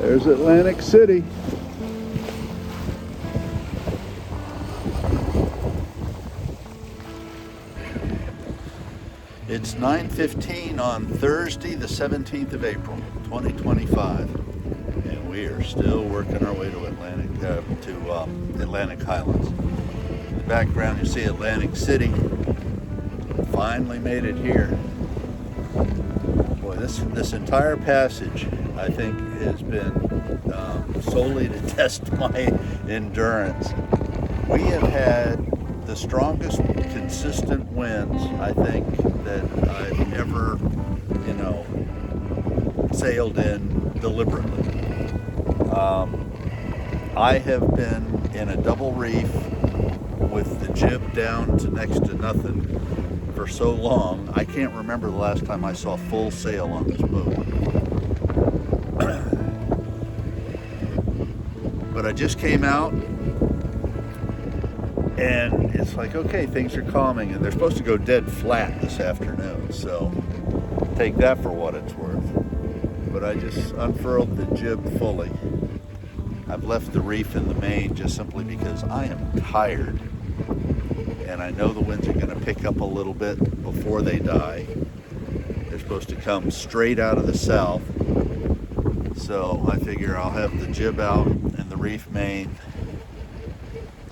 There's Atlantic City. It's 9:15 on Thursday, the 17th of April, 2025, and we are still working our way to Atlantic Highlands. In the background, you see Atlantic City. Finally made it here. Boy, this entire passage, I think, has been solely to test my endurance. We have had the strongest consistent winds, I think, that I've ever, sailed in deliberately. I have been in a double reef with the jib down to next to nothing for so long. I can't remember the last time I saw full sail on this boat. But I just came out, and it's like, okay, things are calming, and they're supposed to go dead flat this afternoon, so take that for what it's worth. But I just unfurled the jib fully. I've left the reef in the Maine just simply because I am tired, and I know the winds are going to pick up a little bit before they die. They're supposed to come straight out of the south, so I figure I'll have the jib out in the reef Maine,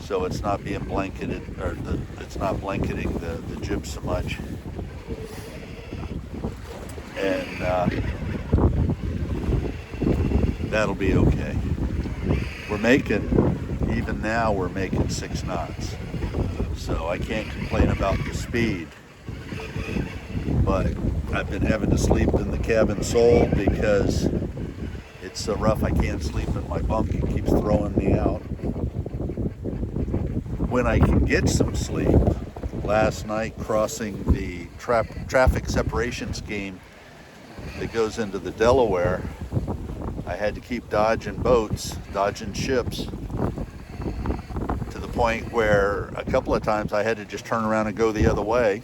so it's not being blanketed, or it's not blanketing the jib so much. And that'll be okay. Even now we're making 6 knots. So I can't complain about the speed. But I've been having to sleep in the cabin sole because it's so rough I can't sleep in my bunk. It keeps throwing me out. When I can get some sleep, last night crossing the traffic separation scheme that goes into the Delaware, I had to keep dodging ships, to the point where a couple of times I had to just turn around and go the other way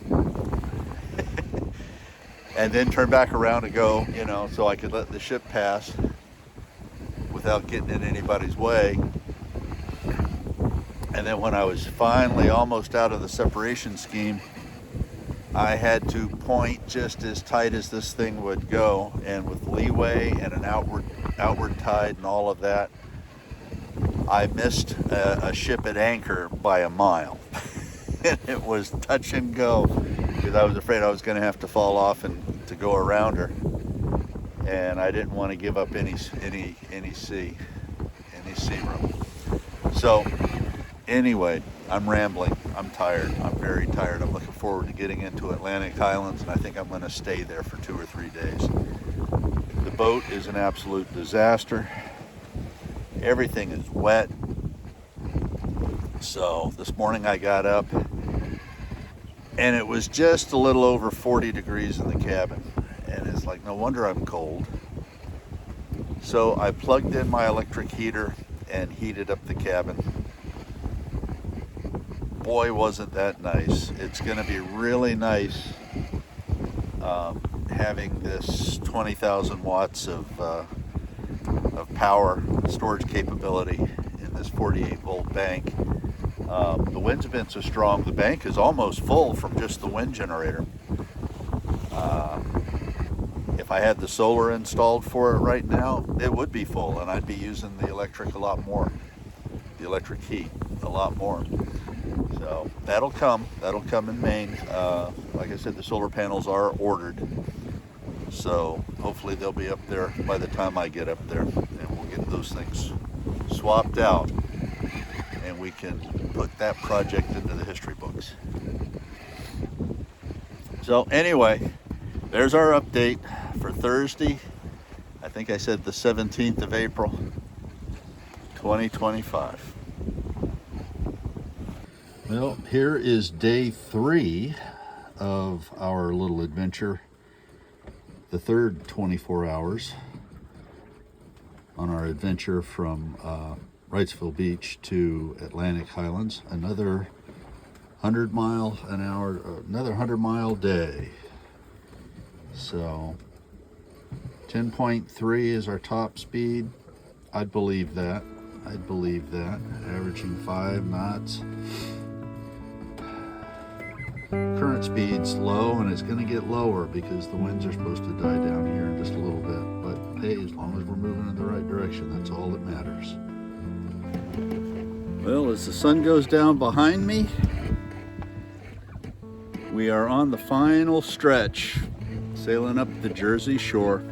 and then turn back around and go, so I could let the ship pass without getting in anybody's way. And then when I was finally almost out of the separation scheme, I had to point just as tight as this thing would go, and with leeway and an outward tide and all of that, I missed a ship at anchor by a mile. And it was touch and go because I was afraid I was going to have to fall off and to go around her, and I didn't want to give up any sea room. So anyway, I'm rambling. I'm tired. I'm very tired. I'm looking forward to getting into Atlantic Highlands, and I think I'm going to stay there for 2 or 3 days. The boat is an absolute disaster. Everything is wet. So this morning I got up, and it was just a little over 40 degrees in the cabin. And it's like, no wonder I'm cold. So I plugged in my electric heater and heated up the cabin. Boy, wasn't that nice. It's going to be really nice having this 20,000 watts of power storage capability in this 48 volt bank. The winds have been so strong, the bank is almost full from just the wind generator. If I had the solar installed for it right now, it would be full, and I'd be using the electric heat a lot more. So that'll come in Maine. Like I said, the solar panels are ordered, so hopefully they'll be up there by the time I get up there, and we'll get those things swapped out, and we can put that project into the history books. So anyway, there's our update for Thursday. I think I said the 17th of April, 2025. Well, here is day 3 of our little adventure, the third 24 hours on our adventure from Wrightsville Beach to Atlantic Highlands. Another 100 mile day. So 10.3 is our top speed, I'd believe that. I'd believe that. Averaging 5 knots. Current speed's low, and it's going to get lower because the winds are supposed to die down here in just a little bit. But hey, as long as we're moving in the right direction, that's all that matters. Well, as the sun goes down behind me, we are on the final stretch, sailing up the Jersey shore,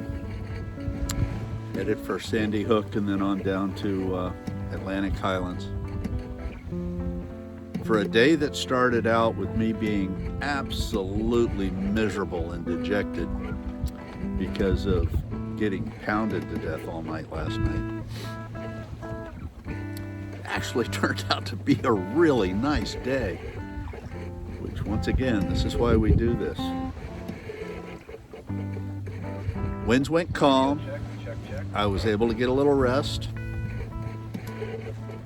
headed for Sandy Hook and then on down to Atlantic Highlands. For a day that started out with me being absolutely miserable and dejected because of getting pounded to death all night last night, it actually turned out to be a really nice day, which once again, this is why we do this. Winds went calm. I was able to get a little rest,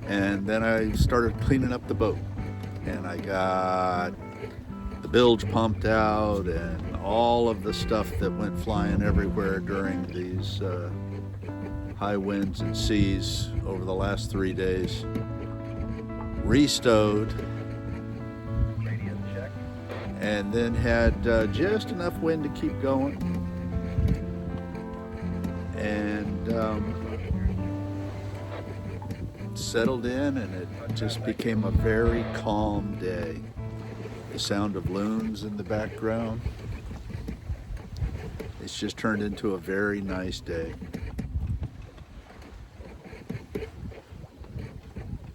and then I started cleaning up the boat. And I got the bilge pumped out and all of the stuff that went flying everywhere during these high winds and seas over the last 3 days. Restowed. And then had just enough wind to keep going. And settled in, and it just became a very calm day. The sound of loons in the background. It's just turned into a very nice day.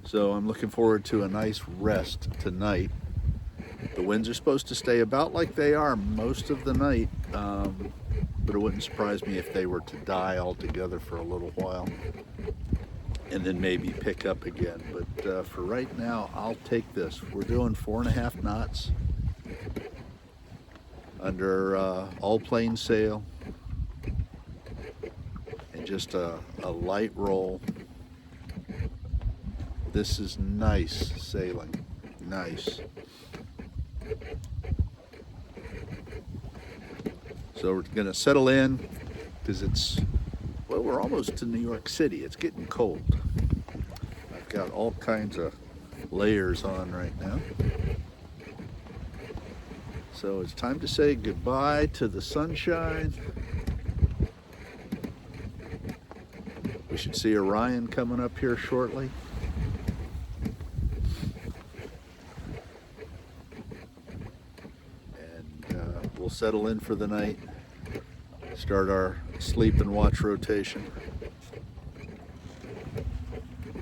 So I'm looking forward to a nice rest tonight. The winds are supposed to stay about like they are most of the night, but it wouldn't surprise me if they were to die altogether for a little while and then maybe pick up again. But for right now, I'll take this. We're doing 4.5 knots under all plain sail and just a light roll. This is nice sailing, nice. So we're gonna settle in because it's, well, we're almost to New York City. It's getting cold. I've got all kinds of layers on right now. So it's time to say goodbye to the sunshine. We should see Orion coming up here shortly. And we'll settle in for the night. Start our sleep and watch rotation.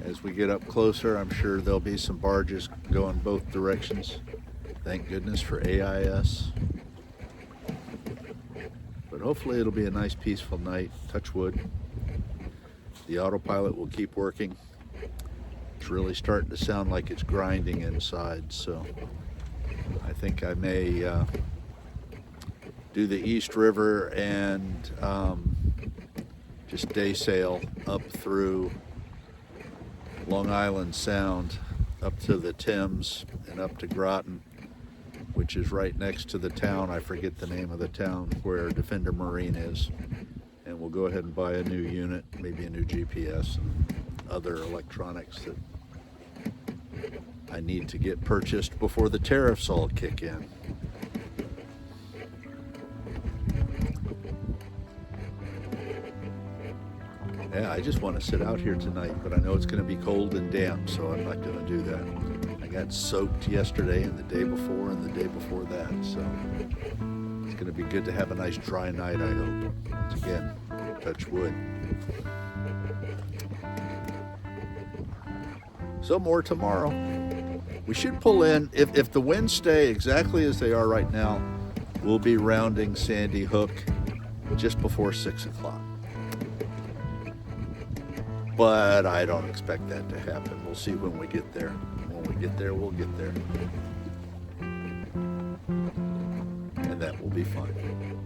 As we get up closer, I'm sure there'll be some barges going both directions. Thank goodness for AIS. But hopefully it'll be a nice peaceful night, touch wood. The autopilot will keep working. It's really starting to sound like it's grinding inside, so I think I may do the East River and just day sail up through Long Island Sound, up to the Thames and up to Groton, which is right next to the town, I forget the name of the town, where Defender Marine is. And we'll go ahead and buy a new unit, maybe a new GPS and other electronics that I need to get purchased before the tariffs all kick in. Yeah, I just want to sit out here tonight, but I know it's going to be cold and damp, so I'm not going to do that. I got soaked yesterday and the day before and the day before that, so it's going to be good to have a nice dry night, I hope. Once again, touch wood. So more tomorrow. We should pull in, if the winds stay exactly as they are right now, we'll be rounding Sandy Hook just before 6 o'clock. But I don't expect that to happen. We'll see when we get there. When we get there, we'll get there. And that will be fine.